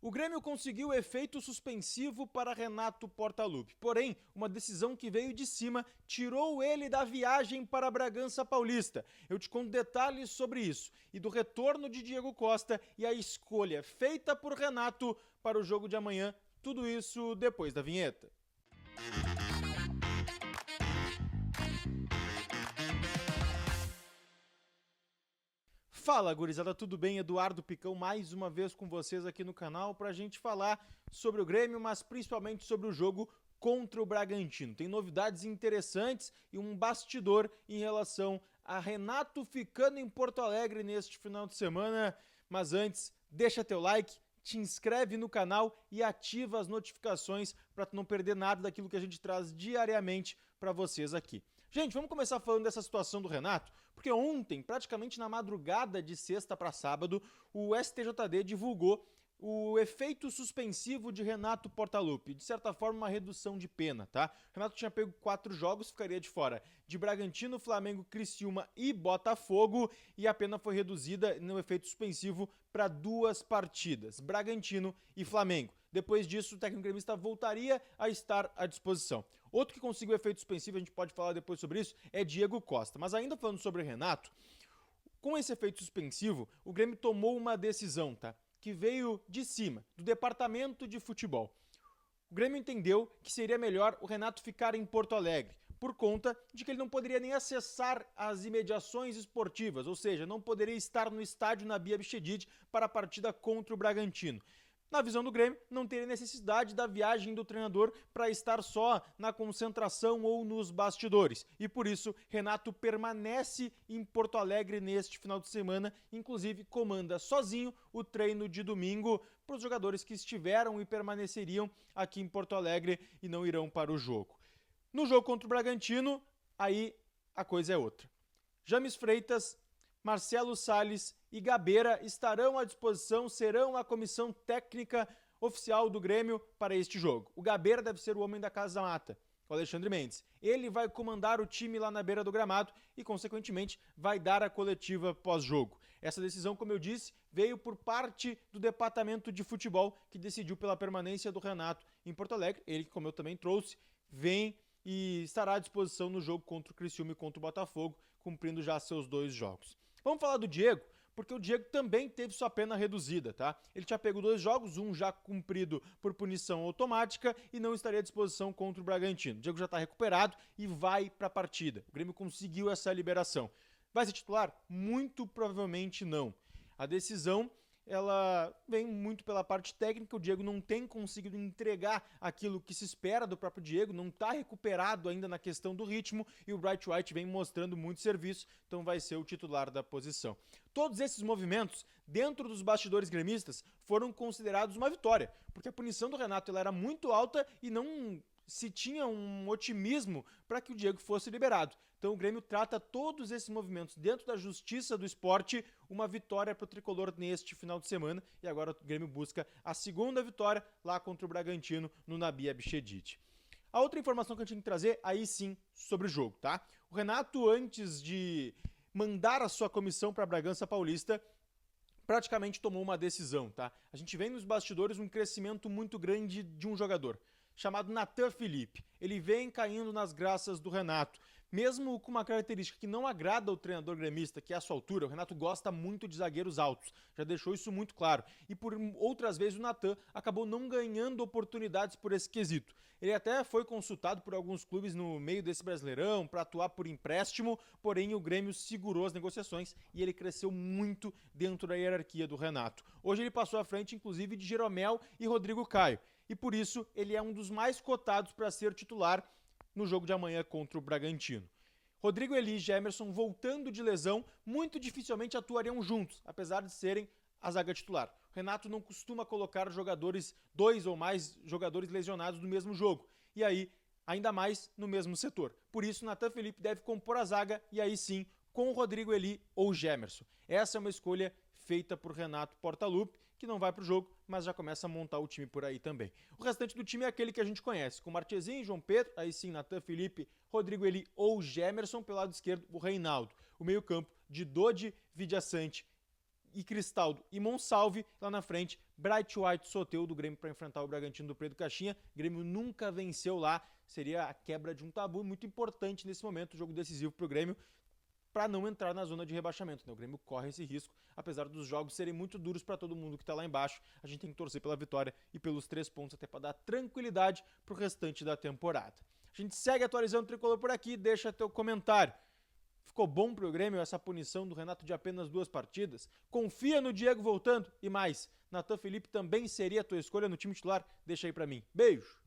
O Grêmio conseguiu efeito suspensivo para Renato Portaluppi, porém, uma decisão que veio de cima tirou ele da viagem para Bragança Paulista. Eu te conto detalhes sobre isso e do retorno de Diego Costa e a escolha feita por Renato para o jogo de amanhã. Tudo isso depois da vinheta. Fala, gurizada, tudo bem? Eduardo Picão mais uma vez com vocês aqui no canal para a gente falar sobre o Grêmio, mas principalmente sobre o jogo contra o Bragantino. Tem novidades interessantes e um bastidor em relação a Renato ficando em Porto Alegre neste final de semana. Mas antes, deixa teu like, te inscreve no canal e ativa as notificações para tu não perder nada daquilo que a gente traz diariamente para vocês aqui. Gente, vamos começar falando dessa situação do Renato, porque ontem, praticamente na madrugada de sexta para sábado, o STJD divulgou o efeito suspensivo de Renato Portaluppi, de certa forma uma redução de pena, tá? Renato tinha pego 4 jogos, ficaria de fora de Bragantino, Flamengo, Criciúma e Botafogo, e a pena foi reduzida no efeito suspensivo para 2 partidas, Bragantino e Flamengo. Depois disso, o técnico gremista voltaria a estar à disposição. Outro que conseguiu efeito suspensivo, a gente pode falar depois sobre isso, é Diego Costa. Mas ainda falando sobre o Renato, com esse efeito suspensivo, o Grêmio tomou uma decisão, tá? Que veio de cima, do departamento de futebol. O Grêmio entendeu que seria melhor o Renato ficar em Porto Alegre, por conta de que ele não poderia nem acessar as imediações esportivas, ou seja, não poderia estar no estádio na Bia Bichedid para a partida contra o Bragantino. Na visão do Grêmio, não teria necessidade da viagem do treinador para estar só na concentração ou nos bastidores. E por isso, Renato permanece em Porto Alegre neste final de semana, inclusive comanda sozinho o treino de domingo para os jogadores que estiveram e permaneceriam aqui em Porto Alegre e não irão para o jogo. No jogo contra o Bragantino, aí a coisa é outra. James Freitas, Marcelo Salles e Gabeira estarão à disposição, serão a comissão técnica oficial do Grêmio para este jogo. O Gabeira deve ser o homem da casa mata, o Alexandre Mendes. Ele vai comandar o time lá na beira do gramado e, consequentemente, vai dar a coletiva pós-jogo. Essa decisão, como eu disse, veio por parte do departamento de futebol que decidiu pela permanência do Renato em Porto Alegre. Ele, como eu também trouxe, vem e estará à disposição no jogo contra o Criciúma e contra o Botafogo, cumprindo já seus 2 jogos. Vamos falar do Diego, porque o Diego também teve sua pena reduzida, tá? Ele tinha pego 2 jogos, um já cumprido por punição automática e não estaria à disposição contra o Bragantino. O Diego já está recuperado e vai para a partida. O Grêmio conseguiu essa liberação. Vai ser titular? Muito provavelmente não. A decisão ela vem muito pela parte técnica, o Diego não tem conseguido entregar aquilo que se espera do próprio Diego, não está recuperado ainda na questão do ritmo e o Bright White vem mostrando muito serviço, então vai ser o titular da posição. Todos esses movimentos, dentro dos bastidores gremistas, foram considerados uma vitória, porque a punição do Renato ela era muito alta e não se tinha um otimismo para que o Diego fosse liberado. Então o Grêmio trata todos esses movimentos dentro da justiça do esporte, uma vitória para o tricolor neste final de semana, e agora o Grêmio busca a segunda vitória lá contra o Bragantino no Bia Bichedid. A outra informação que a gente tem que trazer, aí sim, sobre o jogo, tá? O Renato, antes de mandar a sua comissão para Bragança Paulista, praticamente tomou uma decisão, tá? A gente vê nos bastidores um crescimento muito grande de um jogador chamado Natan Felipe. Ele vem caindo nas graças do Renato, mesmo com uma característica que não agrada ao treinador gremista, que é a sua altura. O Renato gosta muito de zagueiros altos, já deixou isso muito claro. E por outras vezes o Natan acabou não ganhando oportunidades por esse quesito. Ele até foi consultado por alguns clubes no meio desse Brasileirão para atuar por empréstimo, porém o Grêmio segurou as negociações e ele cresceu muito dentro da hierarquia do Renato. Hoje ele passou à frente, inclusive, de Jeromel e Rodrigo Caio. E por isso ele é um dos mais cotados para ser titular no jogo de amanhã contra o Bragantino. Rodrigo Eli e Gemerson, voltando de lesão, muito dificilmente atuariam juntos, apesar de serem a zaga titular. O Renato não costuma colocar jogadores, 2 ou mais jogadores lesionados no mesmo jogo, e aí ainda mais no mesmo setor. Por isso, Natan Felipe deve compor a zaga e aí sim com o Rodrigo Eli ou Gemerson. Essa é uma escolha feita por Renato Portaluppi, que não vai para o jogo, mas já começa a montar o time por aí também. O restante do time é aquele que a gente conhece, com Marchezinho, João Pedro, aí sim Natan Felipe, Rodrigo Eli ou Gemerson, pelo lado esquerdo o Reinaldo. O meio campo de Dodi, Vidiaçante e Cristaldo e Monsalve, lá na frente Bright White Soteldo do Grêmio para enfrentar o Bragantino do Pedro Caixinha. O Grêmio nunca venceu lá, seria a quebra de um tabu muito importante nesse momento, jogo decisivo para o Grêmio, para não entrar na zona de rebaixamento, né? O Grêmio corre esse risco, apesar dos jogos serem muito duros para todo mundo que está lá embaixo. A gente tem que torcer pela vitória e pelos 3 pontos até para dar tranquilidade para o restante da temporada. A gente segue atualizando o Tricolor por aqui, deixa teu comentário. Ficou bom pro Grêmio essa punição do Renato de apenas 2 partidas? Confia no Diego voltando? E mais, Natan Felipe também seria a tua escolha no time titular? Deixa aí para mim. Beijo!